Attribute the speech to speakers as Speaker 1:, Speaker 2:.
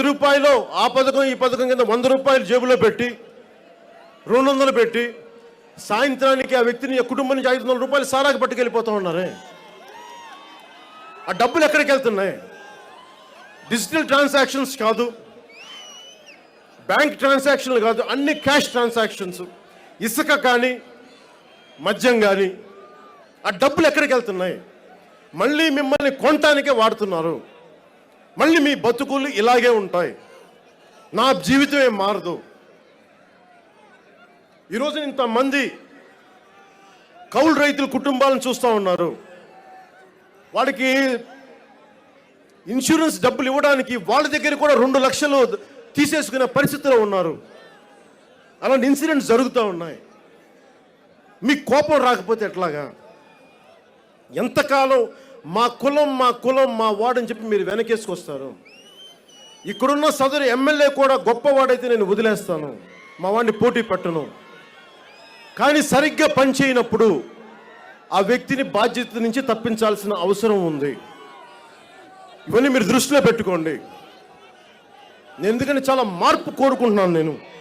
Speaker 1: రూపాయలు ఆ పథకం ఈ పథకం కింద 100 రూపాయలు జేబులో పెట్టి 200 పెట్టి సాయంత్రానికి ఆ వ్యక్తిని ఆ కుటుంబం నుంచి 500 రూపాయలు సారాకు పట్టుకెళ్ళిపోతూ ఉన్నారే. ఆ డబ్బులు ఎక్కడికి వెళ్తున్నాయి? డిజిటల్ ట్రాన్సాక్షన్స్ కాదు, బ్యాంక్ ట్రాన్సాక్షన్లు కాదు, అన్ని క్యాష్ ట్రాన్సాక్షన్స్. ఇసుక కానీ మద్యం కానీ ఆ డబ్బులు ఎక్కడికి వెళ్తున్నాయి? మళ్ళీ మిమ్మల్ని కొనటానికే వాడుతున్నారు. మళ్ళీ మీ బతుకులు ఇలాగే ఉంటాయి. నా జీవితం ఏం మారదు. ఈరోజు ఇంతమంది కౌలు రైతుల కుటుంబాలను చూస్తూ ఉన్నారు. వాడికి ఇన్సూరెన్స్ డబ్బులు ఇవ్వడానికి వాళ్ళ దగ్గర కూడా 2 లక్షలు తీసేసుకునే పరిస్థితిలో ఉన్నారు. అలాంటి ఇన్సిడెంట్స్ జరుగుతూ ఉన్నాయి. మీకు కోపం రాకపోతే ఎట్లాగా? ఎంతకాలం మా కులం మా వాడని చెప్పి మీరు వెనకేసుకొస్తారు? ఇక్కడున్న సదరు ఎమ్మెల్యే కూడా గొప్పవాడైతే నేను వదిలేస్తాను, మా వాడిని పోటీ పెట్టను. కానీ సరిగ్గా పని చేయనప్పుడు ఆ వ్యక్తిని బాధ్యత నుంచి తప్పించాల్సిన అవసరం ఉంది. ఇవన్నీ మీరు దృష్టిలో పెట్టుకోండి. ఎందుకంటే చాలా మార్పు కోరుకుంటున్నాను నేను.